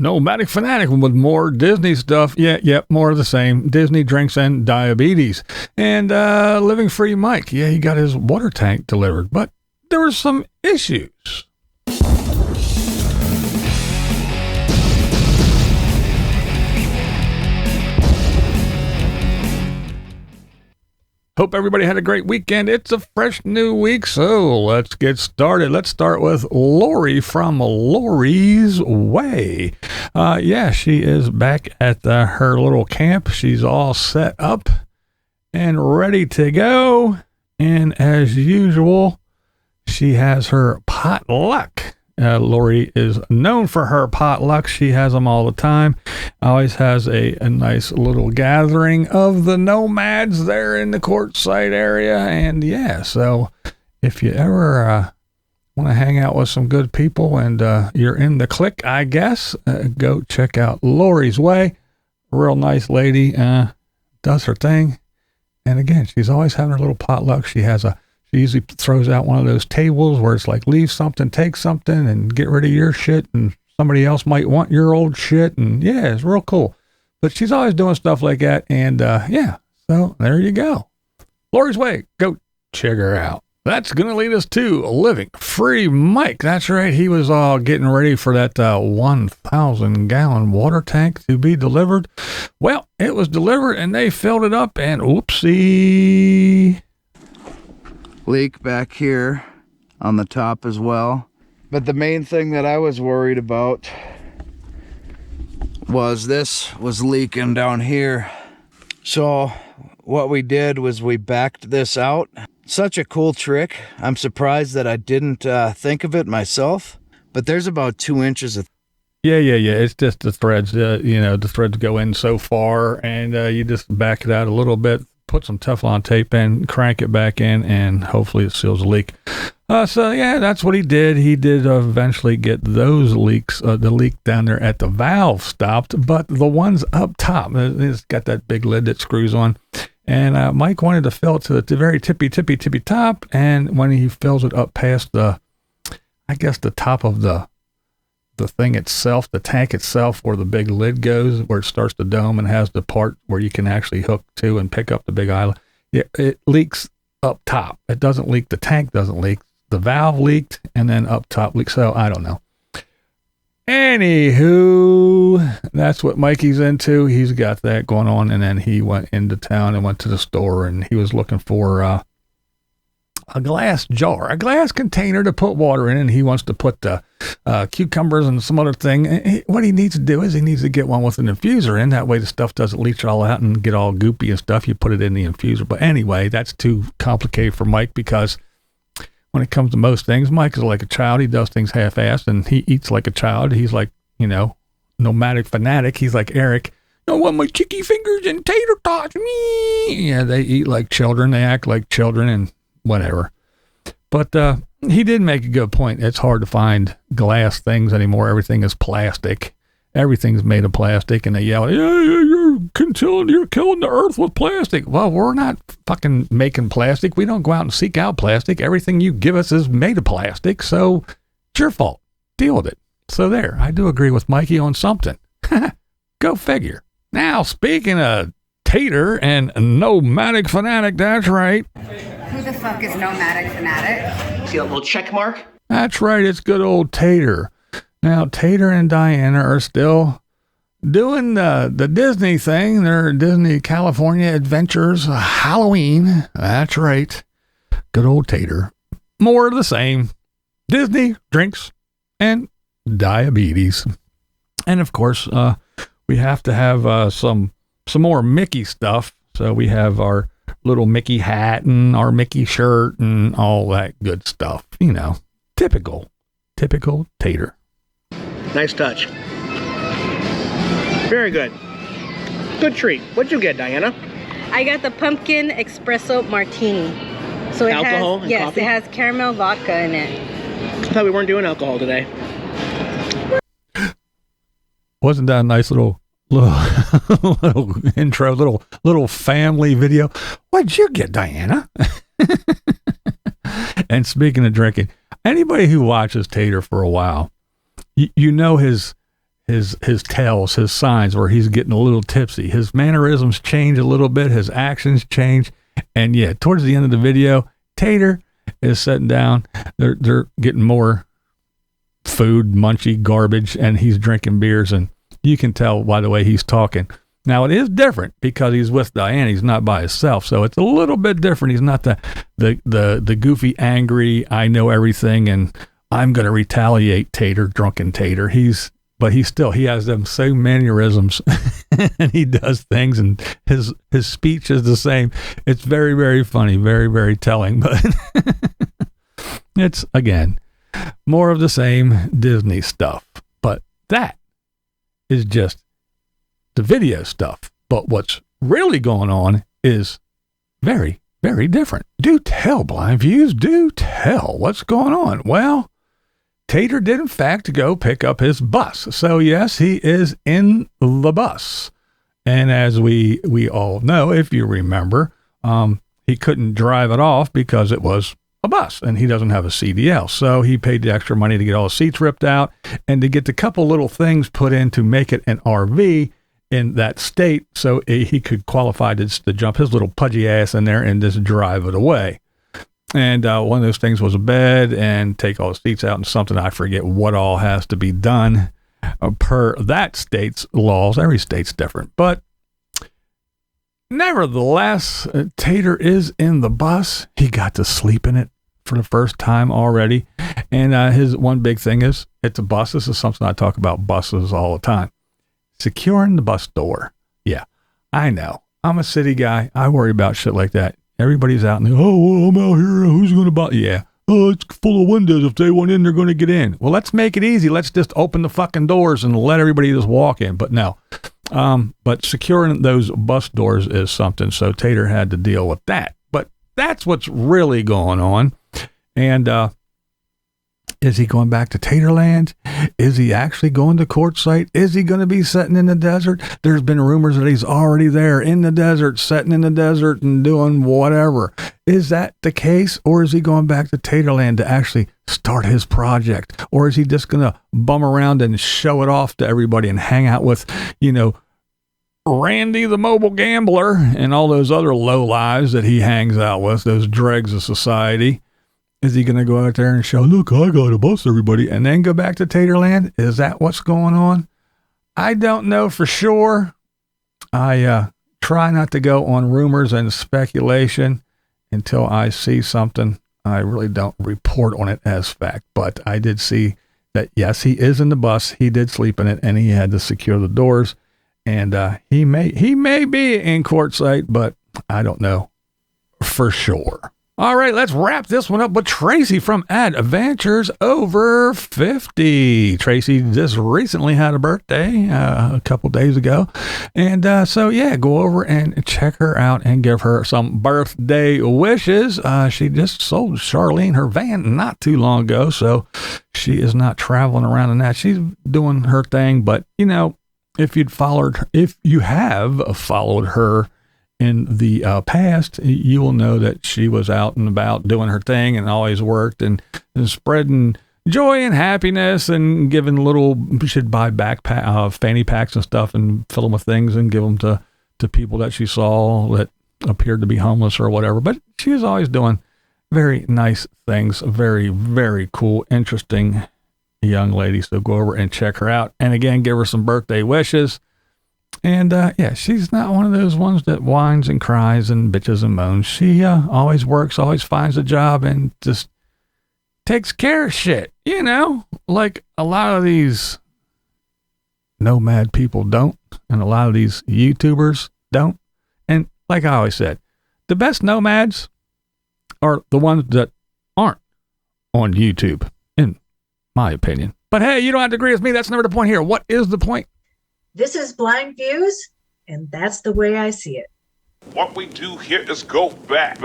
Nomadic Fanatic with more Disney stuff. Yeah, more of the same. Disney, drinks, and diabetes. And Living Free Mike. Yeah, he got his water tank delivered, but there were some issues. Hope everybody had a great weekend. It's a fresh new week, so let's get started. Let's start with Lori from Lorries Way. She is back at her little camp. She's all set up and ready to go. And as usual, she has her potluck. Lori is known for her potluck. She has them all the time. Always has a nice little gathering of the nomads there in the Quartzsite area. And yeah, so if you ever want to hang out with some good people and you're in the clique, I guess, go check out Lorries Way. Real nice lady, does her thing. And again, she's always having her little potluck. She usually throws out one of those tables where it's like, leave something, take something, and get rid of your shit, and somebody else might want your old shit. And yeah, it's real cool. But she's always doing stuff like that. And so there you go. Lorries Way, go check her out. That's going to lead us to Living Free Mike. That's right. He was all getting ready for that 1,000-gallon water tank to be delivered. Well, it was delivered, and they filled it up, and oopsie. Leak back here on the top as well. But the main thing that I was worried about was this was leaking down here. So what we did was we backed this out. Such a cool trick. I'm surprised that I didn't think of it myself. But there's about 2 inches of Yeah. It's just the threads. The threads go in so far, and you just back it out a little bit. Put some Teflon tape in, crank it back in, and hopefully it seals the leak. That's what he did. He did eventually get those leaks, the leak down there at the valve stopped, but the ones up top, it's got that big lid that screws on. And Mike wanted to fill it to the very tippy top, and when he fills it up past the top of the thing itself, the tank itself, where the big lid goes, where it starts to dome and has the part where you can actually hook to and pick up the big island. It leaks up top. It doesn't leak. The tank doesn't leak. The valve leaked, and then up top leaks. So I don't know. Anywho, that's what Mikey's into. He's got that going on. And then he went into town and went to the store, and he was looking for a glass jar, a glass container to put water in, and he wants to put the cucumbers and some other thing. What he needs to do is he needs to get one with an infuser in. That way the stuff doesn't leach all out and get all goopy and stuff. You put it in the infuser. But anyway, that's too complicated for Mike, because when it comes to most things, Mike is like a child. He does things half-assed, and he eats like a child. He's like, nomadic fanatic. He's like Eric. I want my chicky fingers and tater tots. Me. Yeah, they eat like children. They act like children and whatever. But he did make a good point. It's hard to find glass things anymore. Everything is plastic. Everything's made of plastic, and they yell, you're killing the earth with plastic. Well, we're not fucking making plastic. We don't go out and seek out plastic. Everything you give us is made of plastic, so it's your fault. Deal with it. So there, I do agree with Mikey on something. Go figure. Now, speaking of Tater and Nomadic Fanatic, that's right. Who the fuck is Nomadic Fanatic? See that little check mark? That's right, it's good old Tater. Now, Tater and Diana are still doing the Disney thing. Their Disney California Adventures Halloween. That's right. Good old Tater. More of the same. Disney, drinks, and diabetes. And of course, we have to have some more Mickey stuff. So we have our little Mickey hat and our Mickey shirt and all that good stuff. Typical Tater. Nice touch. Very good. Good treat. What'd you get, Diana? I got the pumpkin espresso martini. So it alcohol has, and yes, coffee? It has caramel vodka in it. I thought we weren't doing alcohol today. Wasn't that a nice little intro, little family video? What'd you get, Diana? And speaking of drinking, anybody who watches Tater for a while, you know his his tells, his signs where he's getting a little tipsy. His mannerisms change a little bit. His actions change. And yeah, towards the end of the video, Tater is sitting down. They're getting more food, munchy garbage, and he's drinking beers. And you can tell by the way he's talking. Now, it is different because he's with Diana. He's not by himself. So it's a little bit different. He's not the goofy, angry, I know everything, and I'm going to retaliate Tater, drunken Tater. But he has them same mannerisms and he does things, and his speech is the same. It's very, very funny, very, very telling, but it's, again, more of the same Disney stuff. But that is just the video stuff. But what's really going on is very, very different. Do tell, BlindViews, do tell. What's going on? Well, Tater did in fact go pick up his bus. So yes, he is in the bus. And as we all know, if you remember, he couldn't drive it off because it was a bus and he doesn't have a CDL. So he paid the extra money to get all the seats ripped out and to get the couple little things put in to make it an RV in that state, so he could qualify to jump his little pudgy ass in there and just drive it away. And one of those things was a bed and take all the seats out and something. I forget what all has to be done per that state's laws. Every state's different. But nevertheless, Tater is in the bus. He got to sleep in it for the first time already. And his one big thing is, it's a bus. This is something I talk about buses all the time. Securing the bus door. Yeah, I know. I'm a city guy. I worry about shit like that. Everybody's out and I'm out here. Who's going to buy? Yeah. Oh, it's full of windows. If they want in, they're going to get in. Well, let's make it easy. Let's just open the fucking doors and let everybody just walk in. But no. But securing those bus doors is something. So Tater had to deal with that. But that's what's really going on. And, is he going back to Taterland? Is he actually going to Quartzsite? Is he going to be sitting in the desert? There's been rumors that he's already there in the desert, sitting in the desert and doing whatever. Is that the case? Or is he going back to Taterland to actually start his project? Or is he just going to bum around and show it off to everybody and hang out with, Randy the mobile gambler and all those other lowlives that he hangs out with, those dregs of society? Is he going to go out there and show, look, I got to bust everybody, and then go back to Taterland? Is that what's going on? I don't know for sure. I try not to go on rumors and speculation until I see something. I really don't report on it as fact, but I did see that, yes, he is in the bus. He did sleep in it, and he had to secure the doors, and he may be in Quartzsite, but I don't know for sure. All right, let's wrap this one up with Tracy from Ad Van Tures over 50. Tracy just recently had a birthday a couple days ago. And so, yeah, go over and check her out and give her some birthday wishes. She just sold Charlene her van not too long ago, so she is not traveling around in that. She's doing her thing. But, if you have followed her in the past, you will know that she was out and about doing her thing and always worked and spreading joy and happiness and giving we should buy fanny packs and stuff and fill them with things and give them to people that she saw that appeared to be homeless or whatever. But she was always doing very nice things. Very, very cool, interesting young lady. So go over and check her out. And again, give her some birthday wishes. And, yeah, she's not one of those ones that whines and cries and bitches and moans. She always works, always finds a job, and just takes care of shit, like a lot of these nomad people don't, and a lot of these YouTubers don't. And like I always said, the best nomads are the ones that aren't on YouTube, in my opinion. But hey, you don't have to agree with me. That's never the point here. What is the point? This is BlindViews, and that's the way I see it. What we do here is go back.